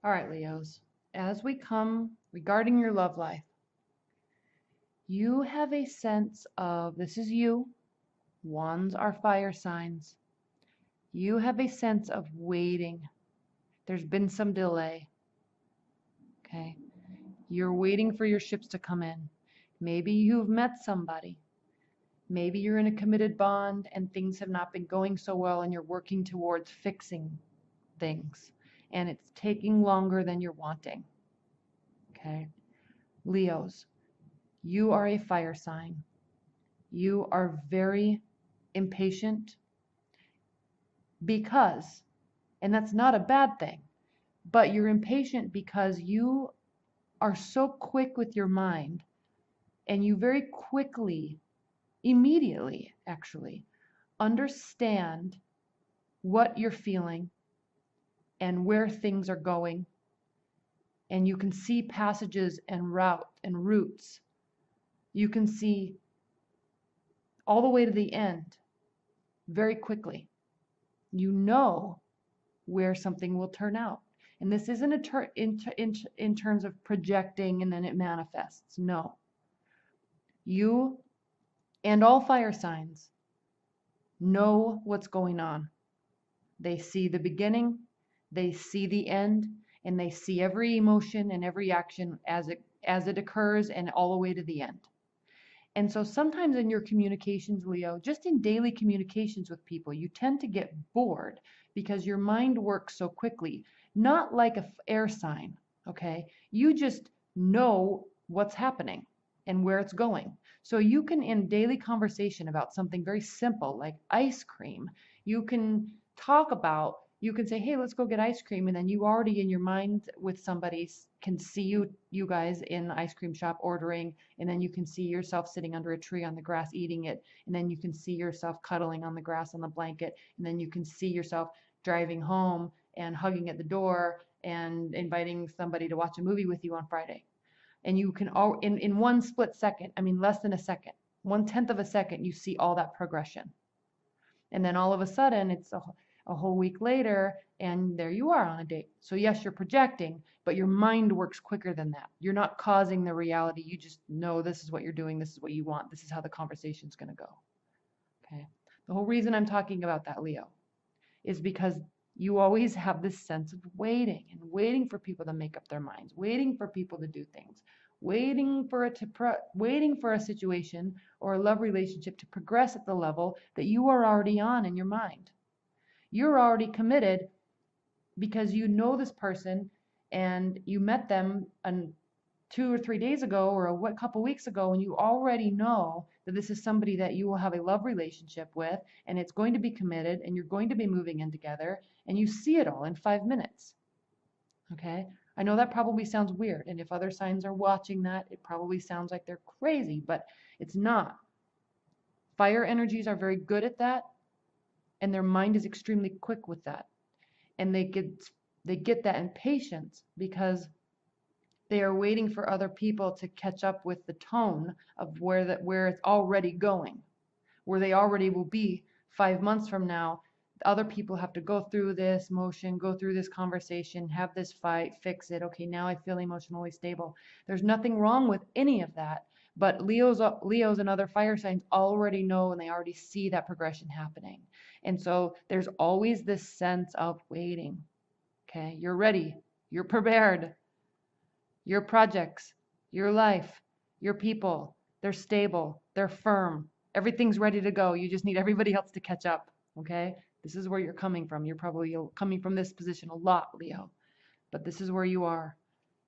All right, Leos, as we come regarding your love life, you have a sense of this is you. Wands are fire signs. You have a sense of waiting. There's been some delay. Okay. You're waiting for your ships to come in. Maybe you've met somebody. Maybe you're in a committed bond and things have not been going so well and you're working towards fixing things and it's taking longer than you're wanting. Okay. Leos, you are a fire sign. You are very impatient because, and that's not a bad thing, but you're impatient because you are so quick with your mind and you very quickly, immediately actually, understand what you're feeling and where things are going. And you can see passages and routes. You can see all the way to the end very quickly. You know where something will turn out. And this isn't in terms of projecting and then it manifests. No. You and all fire signs know what's going on. They see the beginning, they see the end, and they see every emotion and every action as it occurs and all the way to the end. And so sometimes in your communications, Leo, just in daily communications with people, you tend to get bored because your mind works so quickly. Not like an air sign, okay? You just know what's happening and where it's going. So you can, in daily conversation about something very simple like ice cream, you can you can say, hey, let's go get ice cream. And then you already in your mind with somebody can see you guys in the ice cream shop ordering. And then you can see yourself sitting under a tree on the grass eating it. And then you can see yourself cuddling on the grass on the blanket. And then you can see yourself driving home and hugging at the door and inviting somebody to watch a movie with you on Friday. And you can all in one split second, I mean less than a second, 1/10 of a second, you see all that progression. And then all of a sudden it's a whole week later and there you are on a date. So yes, you're projecting, but your mind works quicker than that. You're not causing the reality. You just know this is what you're doing. This is what you want. This is how the conversation's going to go. Okay. The whole reason I'm talking about that, Leo, is because you always have this sense of waiting and waiting for people to make up their minds, waiting for people to do things, waiting for a situation or a love relationship to progress at the level that you are already on in your mind. You're already committed because you know this person and you met them 2 or 3 days ago or a couple weeks ago, and you already know that this is somebody that you will have a love relationship with and it's going to be committed and you're going to be moving in together, and you see it all in 5 minutes. Okay? I know that probably sounds weird, and if other signs are watching that, it probably sounds like they're crazy, but it's not. Fire energies are very good at that, and their mind is extremely quick with that. And they get that impatience because they are waiting for other people to catch up with the tone of where it's already going, where they already will be 5 months from now. Other people have to go through this motion, go through this conversation, have this fight, fix it. Okay, now I feel emotionally stable. There's nothing wrong with any of that, but Leos and other fire signs already know and they already see that progression happening. And so there's always this sense of waiting. Okay, you're ready, you're prepared. Your projects, your life, your people, they're stable, they're firm. Everything's ready to go. You just need everybody else to catch up. Okay? This is where you're coming from. You're probably coming from this position a lot, Leo. But this is where you are.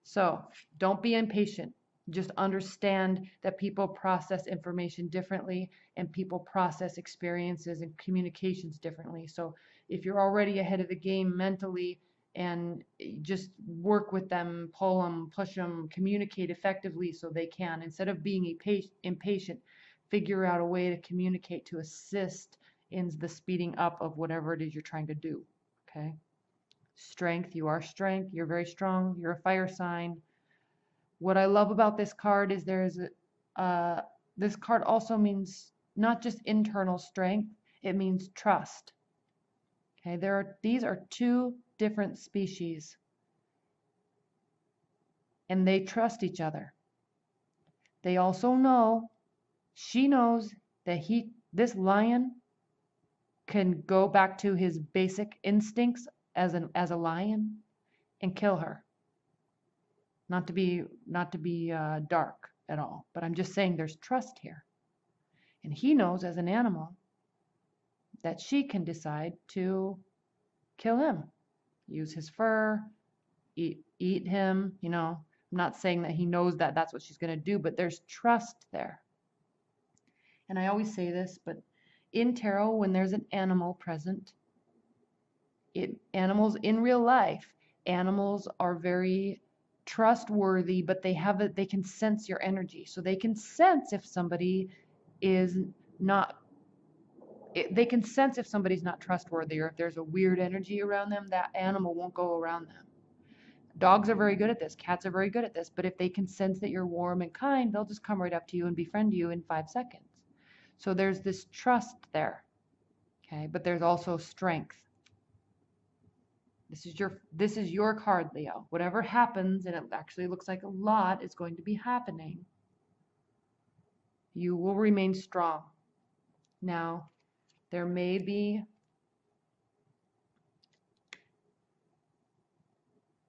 So don't be impatient. Just understand that people process information differently and people process experiences and communications differently. So if you're already ahead of the game mentally, and just work with them, pull them, push them, communicate effectively so they can, instead of being impatient, figure out a way to communicate to assist in the speeding up of whatever it is you're trying to do. Okay? Strength, you are strength, you're very strong, you're a fire sign. What I love about this card is this card also means not just internal strength, it means trust. Okay, these are two different species. and they trust each other. They also know, she knows that this lion can go back to his basic instincts as a lion and kill her. Not to be dark at all, but I'm just saying there's trust here. And he knows as an animal that she can decide to kill him, use his fur, eat him, you know. I'm not saying that he knows that that's what she's going to do, but there's trust there. And I always say this, but in tarot, when there's an animal present, animals in real life, animals are very trustworthy, but they can sense your energy. So they can sense if somebody is not, they can sense if somebody's not trustworthy, or if there's a weird energy around them, that animal won't go around them. Dogs are very good at this. Cats are very good at this. But if they can sense that you're warm and kind, they'll just come right up to you and befriend you in 5 seconds. So there's this trust there. Okay, but there's also strength. This is your card, Leo. Whatever happens, and it actually looks like a lot is going to be happening, you will remain strong. Now, there may be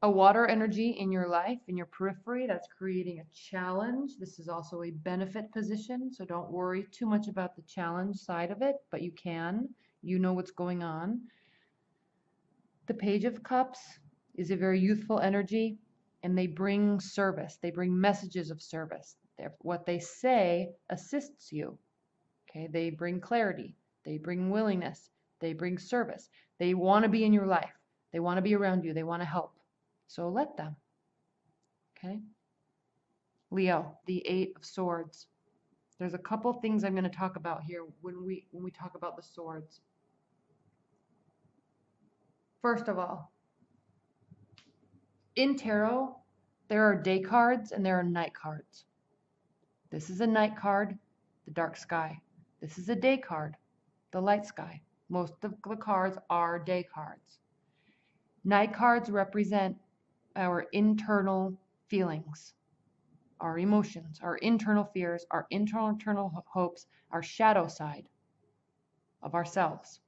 a water energy in your life, in your periphery, that's creating a challenge. This is also a benefit position, so don't worry too much about the challenge side of it, but you know what's going on. The Page of Cups is a very youthful energy, and they bring service. They bring messages of service. What they say assists you. Okay, they bring clarity. They bring willingness. They bring service. They want to be in your life. They want to be around you. They want to help. So let them. Okay? Leo, the 8 of Swords. There's a couple things I'm going to talk about here when we talk about the swords. First of all, in tarot, there are day cards and there are night cards. This is a night card, the dark sky. This is a day card, the light sky. Most of the cards are day cards. Night cards represent our internal feelings, our emotions, our internal fears, our internal hopes, our shadow side of ourselves.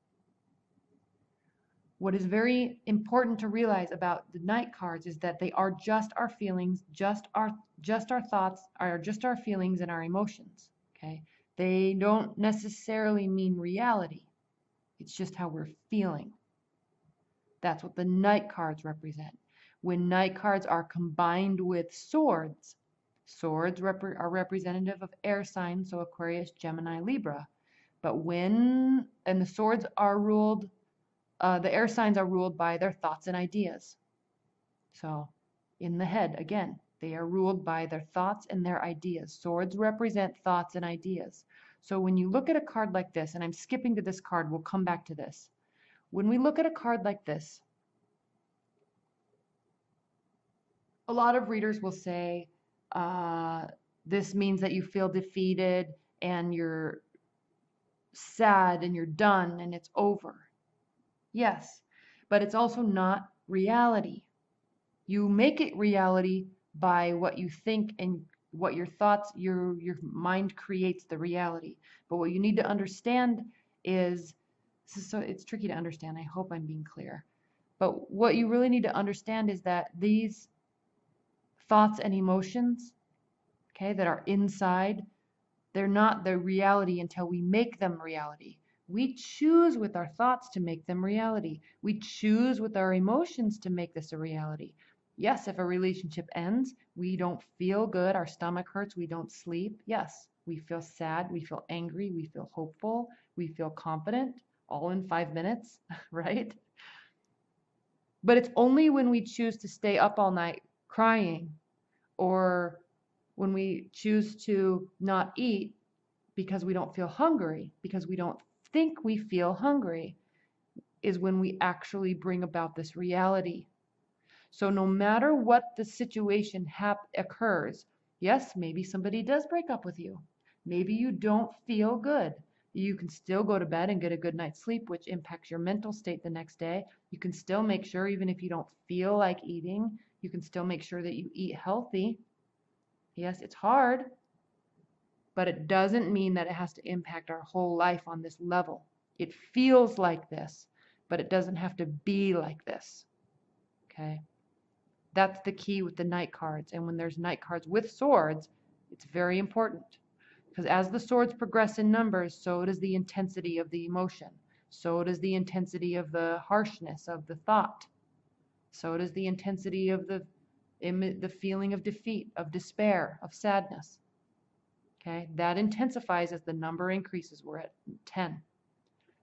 What is very important to realize about the night cards is that they are just our feelings, just our thoughts, are just our feelings and our emotions. Okay? They don't necessarily mean reality. It's just how we're feeling. That's what the night cards represent. When night cards are combined with swords, swords are representative of air signs, so Aquarius, Gemini, Libra. But the swords are ruled, the air signs are ruled by their thoughts and ideas. So in the head, again, they are ruled by their thoughts and their ideas. Swords represent thoughts and ideas. So when you look at a card like this, and I'm skipping to this card, we'll come back to this. When we look at a card like this, a lot of readers will say, this means that you feel defeated and you're sad and you're done and it's over. Yes, but it's also not reality. You make it reality by what you think and what your thoughts, your mind creates the reality. But what you need to understand is, so it's tricky to understand. I hope I'm being clear. But what you really need to understand is that these thoughts and emotions, okay, that are inside, they're not the reality until we make them reality. We choose with our thoughts to make them reality. We choose with our emotions to make this a reality. Yes, if a relationship ends, we don't feel good, our stomach hurts, we don't sleep. Yes, we feel sad, we feel angry, we feel hopeful, we feel confident, all in 5 minutes, right? But it's only when we choose to stay up all night crying, or when we choose to not eat because we don't feel hungry, because we don't think we feel hungry, is when we actually bring about this reality. So no matter what the situation occurs, yes, maybe somebody does break up with you. Maybe you don't feel good. You can still go to bed and get a good night's sleep, which impacts your mental state the next day. You can still make sure, even if you don't feel like eating, You can still make sure that you eat healthy. Yes, it's hard, but it doesn't mean that it has to impact our whole life on this level. It feels like this, but it doesn't have to be like this. Okay? That's the key with the Knight cards. And when there's Knight cards with swords, it's very important. Because as the swords progress in numbers, so does the intensity of the emotion. So does the intensity of the harshness of the thought. So does the intensity of the feeling of defeat, of despair, of sadness. Okay, that intensifies as the number increases. We're at 10.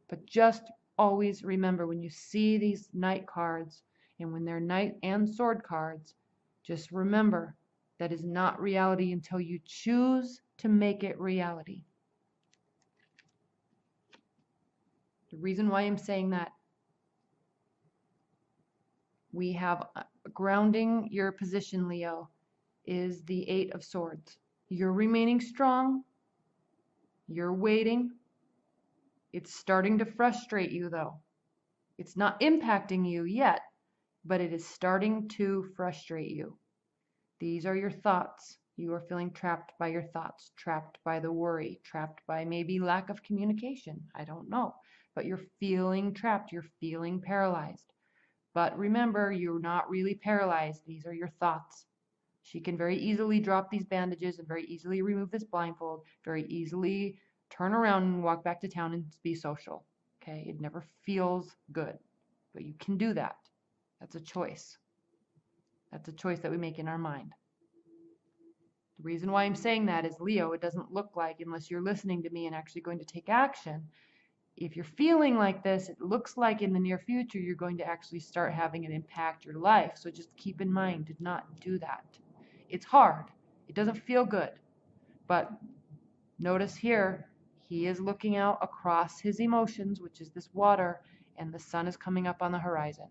But just always remember, when you see these Knight cards, and when they're Knight and sword cards, just remember that is not reality until you choose to make it reality. The reason why I'm saying that, we have grounding your position, Leo, is the 8 of Swords. You're remaining strong. You're waiting. It's starting to frustrate you, though. It's not impacting you yet, but it is starting to frustrate you. These are your thoughts. You are feeling trapped by your thoughts, trapped by the worry, trapped by maybe lack of communication. I don't know. But you're feeling trapped. You're feeling paralyzed. But remember, you're not really paralyzed. These are your thoughts. She can very easily drop these bandages and very easily remove this blindfold, very easily turn around and walk back to town and be social. Okay? It never feels good. But you can do that. That's a choice. That's a choice that we make in our mind. The reason why I'm saying that is, Leo, it doesn't look like, unless you're listening to me and actually going to take action, if you're feeling like this, it looks like in the near future you're going to actually start having it impact your life. So just keep in mind, do not do that. It's hard. It doesn't feel good. But notice here, he is looking out across his emotions, which is this water, and the sun is coming up on the horizon.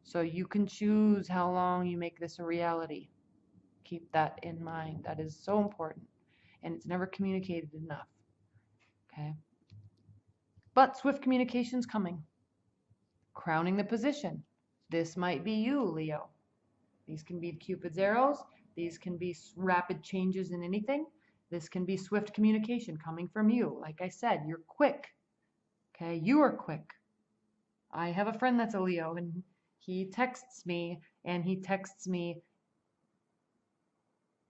So you can choose how long you make this a reality. Keep that in mind. That is so important. And it's never communicated enough. Okay? But swift communication's coming. Crowning the position. This might be you, Leo. These can be Cupid's arrows. These can be rapid changes in anything. This can be swift communication coming from you. Like I said, you're quick. Okay? You are quick. I have a friend that's a Leo, and he texts me,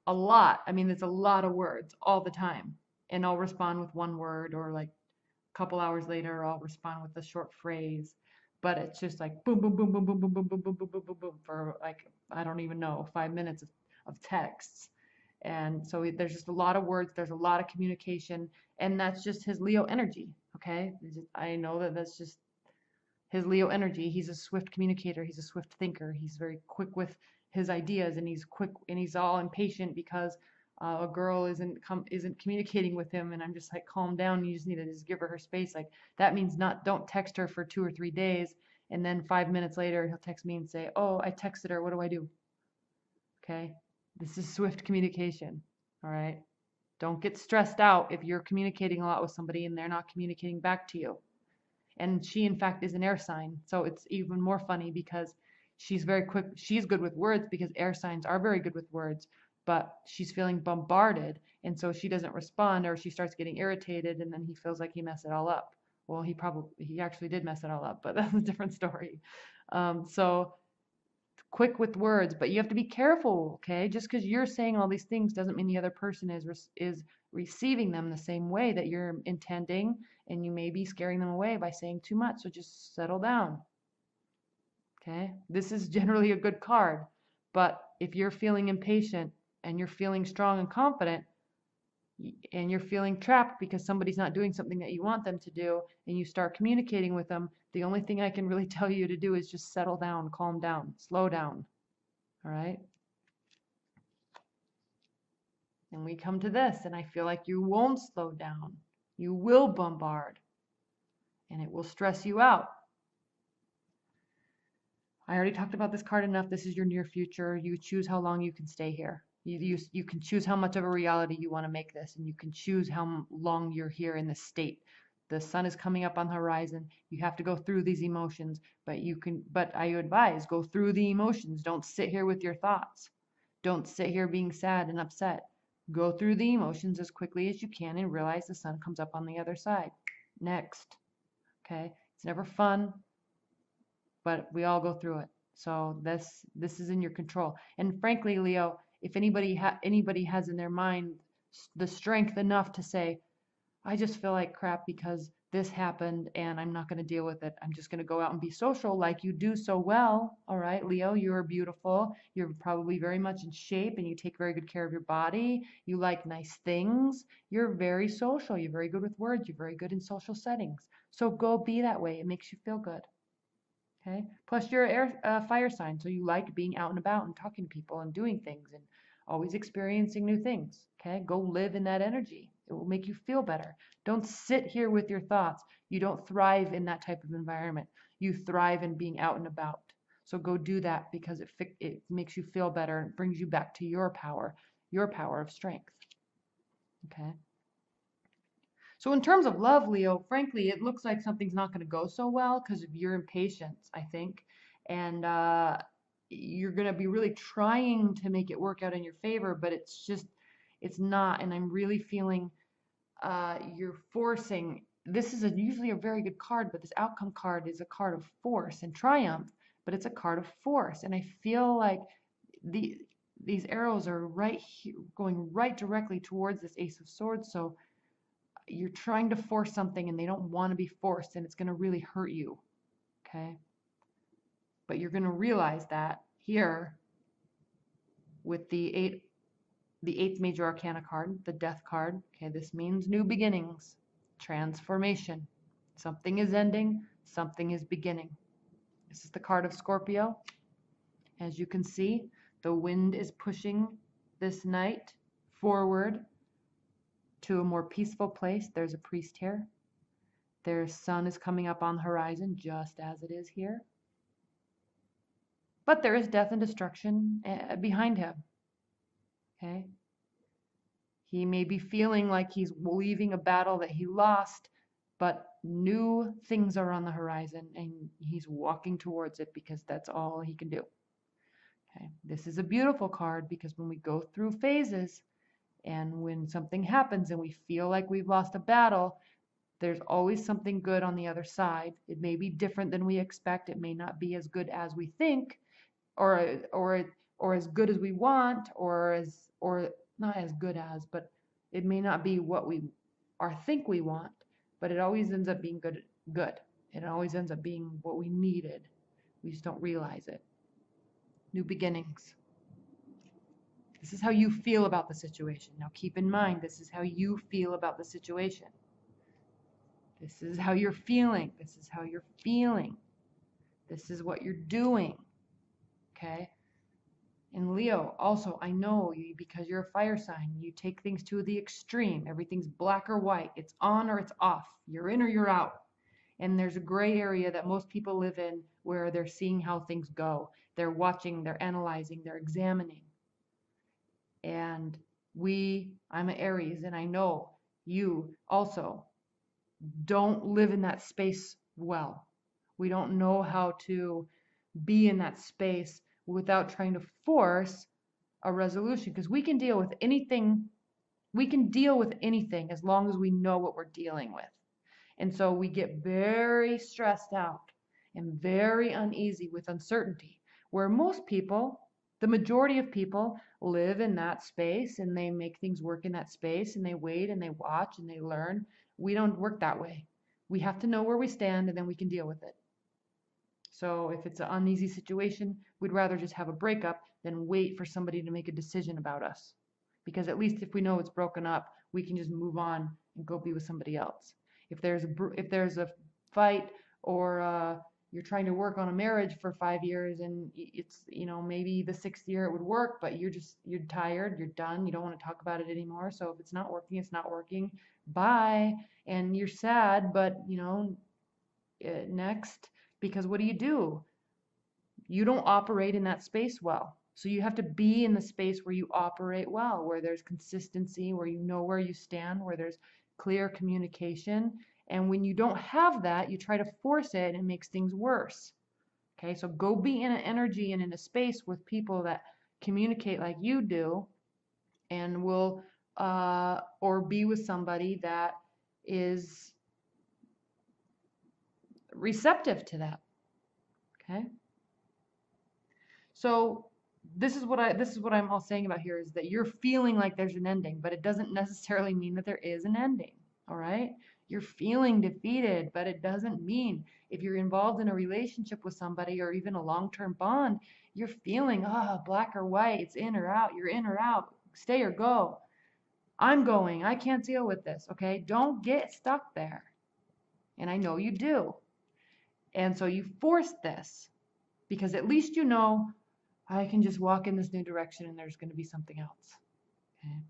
a lot. I mean, it's a lot of words all the time. And I'll respond with one word, or like a couple hours later, I'll respond with a short phrase. But it's just like boom, boom, boom, boom, boom, boom, boom, boom, boom, boom, boom, boom, boom, for like, I don't even know, 5 minutes of texts. And so there's just a lot of words. There's a lot of communication. And that's just his Leo energy. Okay? I know that that's just his Leo energy. He's a swift communicator. He's a swift thinker. He's very quick with his ideas, and he's quick, and he's all impatient because a girl isn't communicating with him, and I'm just like, calm down. You just need to just give her space. Like, that means don't text her for 2 or 3 days, and then 5 minutes later he'll text me and say, oh, I texted her. What do I do? Okay, this is swift communication. All right, don't get stressed out if you're communicating a lot with somebody and they're not communicating back to you. And she, in fact, is an air sign, so it's even more funny because she's very quick. She's good with words because air signs are very good with words, but she's feeling bombarded, and so she doesn't respond, or she starts getting irritated, and then he feels like he messed it all up. Well, he actually did mess it all up, but that's a different story. So quick with words, but you have to be careful, okay? Just because you're saying all these things doesn't mean the other person is receiving them the same way that you're intending, and you may be scaring them away by saying too much, so just settle down. Okay? This is generally a good card, but if you're feeling impatient and you're feeling strong and confident, and you're feeling trapped because somebody's not doing something that you want them to do, and you start communicating with them, the only thing I can really tell you to do is just settle down, calm down, slow down. All right? And we come to this, and I feel like you won't slow down. You will bombard, and it will stress you out. I already talked about this card enough. This is your near future. You choose how long you can stay here. You can choose how much of a reality you want to make this, and you can choose how long you're here in this state. The sun is coming up on the horizon. You have to go through these emotions, but I advise go through the emotions. Don't sit here with your thoughts. Don't sit here being sad and upset. Go through the emotions as quickly as you can and realize the sun comes up on the other side. Next. Okay? It's never fun, but we all go through it. So this is in your control. And frankly, Leo, if anybody has in their mind the strength enough to say, I just feel like crap because this happened and I'm not going to deal with it. I'm just going to go out and be social like you do so well. All right, Leo, you're beautiful. You're probably very much in shape and you take very good care of your body. You like nice things. You're very social. You're very good with words. You're very good in social settings. So go be that way. It makes you feel good. Okay. Plus you're fire sign, so you like being out and about and talking to people and doing things and always experiencing new things. Okay. Go live in that energy. It will make you feel better. Don't sit here with your thoughts. You don't thrive in that type of environment. You thrive in being out and about. So go do that because it makes you feel better and brings you back to your power of strength. Okay. So in terms of love, Leo, frankly, it looks like something's not going to go so well because of your impatience, I think. And you're going to be really trying to make it work out in your favor, but it's not. And I'm really feeling you're forcing. This is usually a very good card, but this outcome card is a card of force and triumph, but it's a card of force. And I feel like these arrows are right here, going right directly towards this Ace of Swords. So you're trying to force something and they don't want to be forced and it's going to really hurt you. Okay. But you're going to realize that here with the eighth major arcana card, the death card. Okay. This means new beginnings, transformation. Something is ending, something is beginning. This is the card of Scorpio. As you can see, the wind is pushing this night forward to a more peaceful place. There's a priest here. Their sun is coming up on the horizon just as it is here. But there is death and destruction behind him. Okay? He may be feeling like he's leaving a battle that he lost, but new things are on the horizon and he's walking towards it because that's all he can do. Okay? This is a beautiful card because when we go through phases, and when something happens and we feel like we've lost a battle, there's always something good on the other side. It may be different than we expect. It may not be as good as we think, or as good as we want, or not as good as, but it may not be what we think we want, but it always ends up being good. It always ends up being what we needed. We just don't realize it. New beginnings. This is how you feel about the situation. Now keep in mind, this is how you feel about the situation. This is how you're feeling. This is how you're feeling. This is what you're doing. Okay? And Leo, also, I know you because you're a fire sign. You take things to the extreme. Everything's black or white. It's on or it's off. You're in or you're out. And there's a gray area that most people live in where they're seeing how things go. They're watching, they're analyzing, they're examining. And I'm an Aries, and I know you also don't live in that space well. We don't know how to be in that space without trying to force a resolution, because we can deal with anything. We can deal with anything as long as we know what we're dealing with. And so we get very stressed out and very uneasy with uncertainty, where most people, the majority of people, live in that space and they make things work in that space and they wait and they watch and they learn. We don't work that way. We have to know where we stand and then we can deal with it. So if it's an uneasy situation, we'd rather just have a breakup than wait for somebody to make a decision about us. Because at least if we know it's broken up, we can just move on and go be with somebody else. If there's a fight, or you're trying to work on a marriage for 5 years and it's, maybe the 6th year it would work, but you're tired, you're done, you don't want to talk about it anymore. So if it's not working, it's not working. Bye. And you're sad, but next, because what do? You don't operate in that space well. So you have to be in the space where you operate well, where there's consistency, where you know where you stand, where there's clear communication, And when you don't have that, you try to force it and it makes things worse. Okay, so go be in an energy and in a space with people that communicate like you do, and will, or be with somebody that is receptive to that. Okay. So this is what I'm all saying about here, is that you're feeling like there's an ending, but it doesn't necessarily mean that there is an ending. All right. You're feeling defeated, but it doesn't mean, if you're involved in a relationship with somebody or even a long-term bond, you're feeling, black or white, it's in or out, you're in or out, stay or go. I'm going, I can't deal with this. Okay. Don't get stuck there. And I know you do. And so you force this because at least you know, I can just walk in this new direction and there's going to be something else. Okay.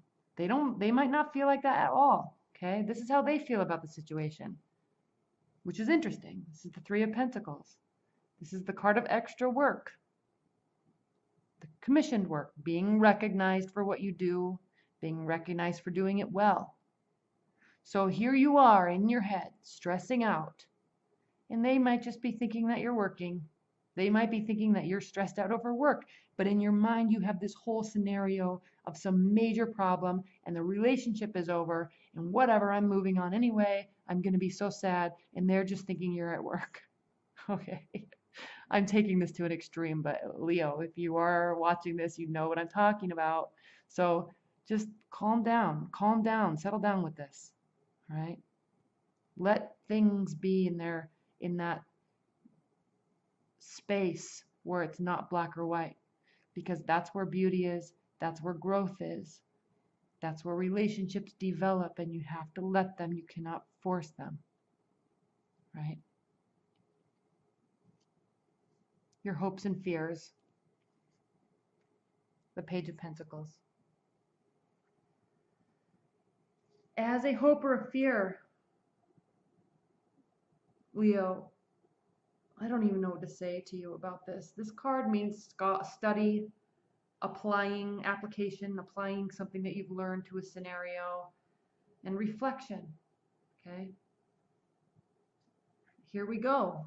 They might not feel like that at all. Okay. This is how they feel about the situation, which is interesting. This is the Three of Pentacles. This is the card of extra work, the commissioned work, being recognized for what you do, being recognized for doing it well. So here you are in your head, stressing out, and they might just be thinking that you're working. They might be thinking that you're stressed out over work, but in your mind you have this whole scenario of some major problem and the relationship is over and whatever, I'm moving on anyway, I'm going to be so sad, and they're just thinking you're at work. Okay. I'm taking this to an extreme, but Leo, if you are watching this, you know what I'm talking about. So just calm down, settle down with this. All right? Let things be in that space where it's not black or white, because that's where beauty is, that's where growth is, that's where relationships develop, and you have to let them, you cannot force them. Right? Your hopes and fears, the Page of Pentacles. As a hope or a fear, Leo, I don't even know what to say to you about this. This card means study, application, applying something that you've learned to a scenario, and reflection. Okay? Here we go.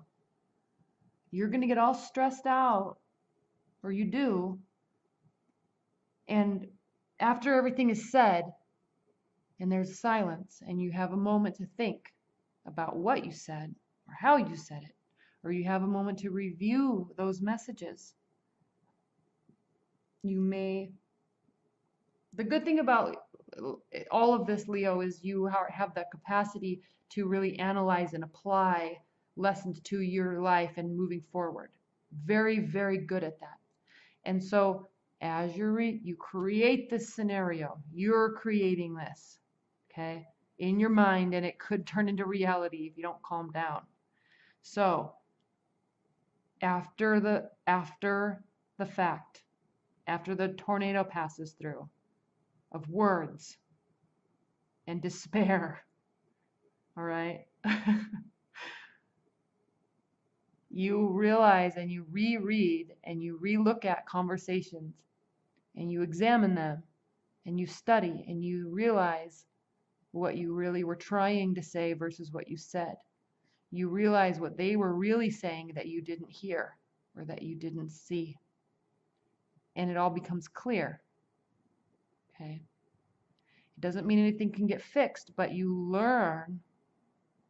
You're going to get all stressed out, or you do, and after everything is said, and there's silence, and you have a moment to think about what you said, or how you said it, or you have a moment to review those messages. You may, the good thing about all of this, Leo, is you have that capacity to really analyze and apply lessons to your life and moving forward. Very, very good at that. And so as you create this scenario, you're creating this, okay, in your mind, and it could turn into reality if you don't calm down. So after the fact, after the tornado passes through of words and despair, all right, you realize and you reread and you relook at conversations and you examine them and you study and you realize what you really were trying to say versus what you said. You realize what they were really saying that you didn't hear or that you didn't see. And it all becomes clear. Okay? It doesn't mean anything can get fixed, but you learn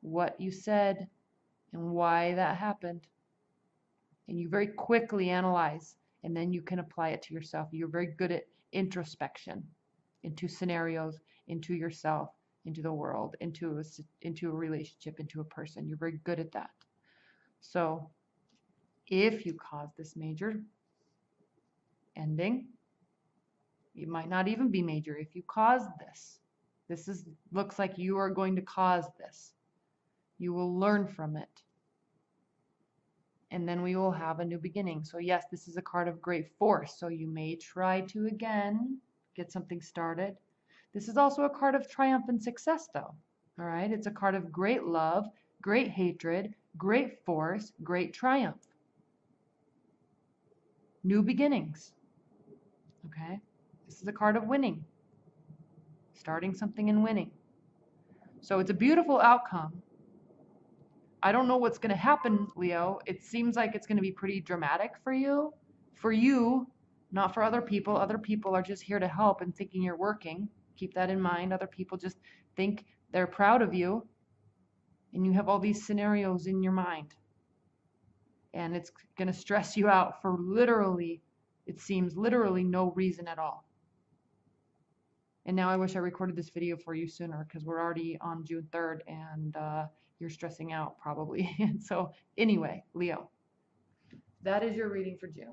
what you said and why that happened. And you very quickly analyze, and then you can apply it to yourself. You're very good at introspection into scenarios, into yourself, into the world, into a relationship, into a person. You're very good at that. So if you cause this major ending, it might not even be major. If you cause this looks like you are going to cause this. You will learn from it. And then we will have a new beginning. So yes, this is a card of great force. So you may try to again get something started. This is also a card of triumph and success, though. All right, it's a card of great love, great hatred, great force, great triumph. New beginnings. Okay, this is a card of winning. Starting something and winning. So it's a beautiful outcome. I don't know what's going to happen, Leo. It seems like it's going to be pretty dramatic for you. For you, not for other people. Other people are just here to help and thinking you're working. Keep that in mind. Other people just think they're proud of you. And you have all these scenarios in your mind. And it's going to stress you out for literally, it seems literally no reason at all. And now I wish I recorded this video for you sooner because we're already on June 3rd and you're stressing out probably. And so anyway, Leo, that is your reading for June.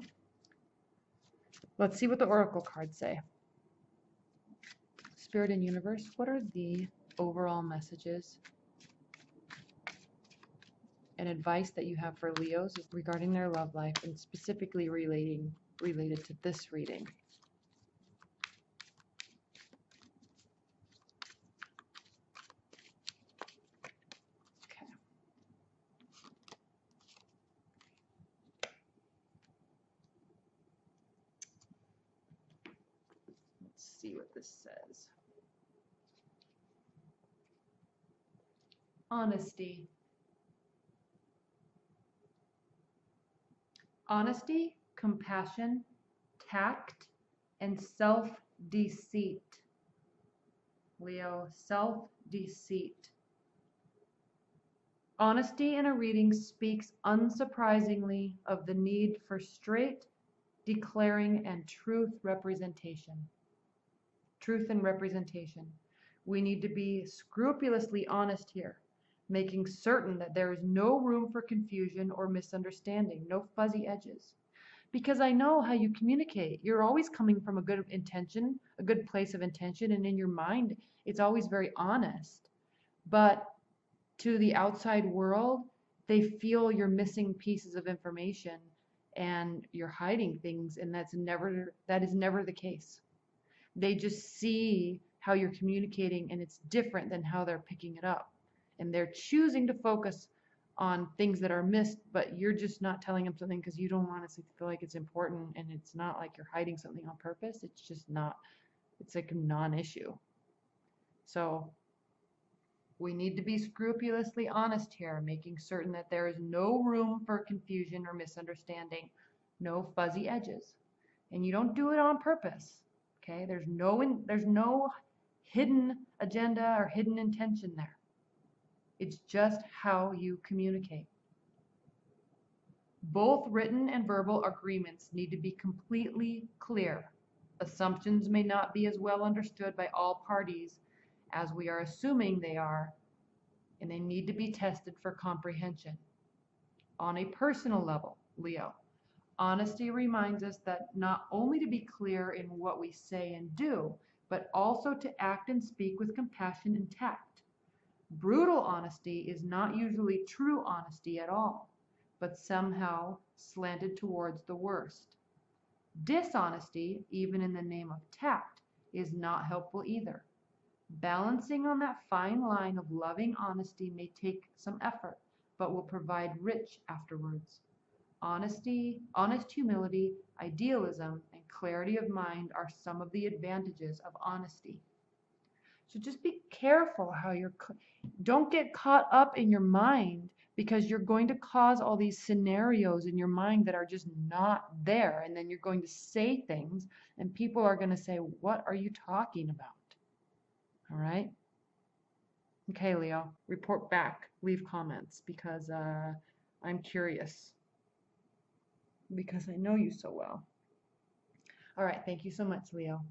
Let's see what the oracle cards say. Spirit and universe, what are the overall messages and advice that you have for Leos regarding their love life and specifically related to this reading? See what this says. Honesty. Honesty, compassion, tact, and self-deceit. Leo, self-deceit. Honesty in a reading speaks unsurprisingly of the need for straight, declaring, and truth representation. Truth and representation. We need to be scrupulously honest here, making certain that there is no room for confusion or misunderstanding, no fuzzy edges. Because I know how you communicate. You're always coming from a good intention, a good place of intention, and in your mind, it's always very honest. But to the outside world, they feel you're missing pieces of information and you're hiding things, and that is never the case. They just see how you're communicating and it's different than how they're picking it up. And they're choosing to focus on things that are missed, but you're just not telling them something because you don't want to feel like it's important, and it's not like you're hiding something on purpose. It's just not, it's like a non-issue. So we need to be scrupulously honest here, making certain that there is no room for confusion or misunderstanding, no fuzzy edges. And you don't do it on purpose. Okay, there's no hidden agenda or hidden intention there. It's just how you communicate. Both written and verbal agreements need to be completely clear. Assumptions may not be as well understood by all parties as we are assuming they are, and they need to be tested for comprehension. On a personal level, Leo, honesty reminds us that not only to be clear in what we say and do, but also to act and speak with compassion and tact. Brutal honesty is not usually true honesty at all, but somehow slanted towards the worst. Dishonesty, even in the name of tact, is not helpful either. Balancing on that fine line of loving honesty may take some effort, but will provide rich afterwards. Honesty, honest humility, idealism, and clarity of mind are some of the advantages of honesty. So just be careful how don't get caught up in your mind, because you're going to cause all these scenarios in your mind that are just not there. And then you're going to say things and people are going to say, what are you talking about? All right. Okay, Leo, report back, leave comments, because I'm curious, because I know you so well. All right. Thank you so much, Leo.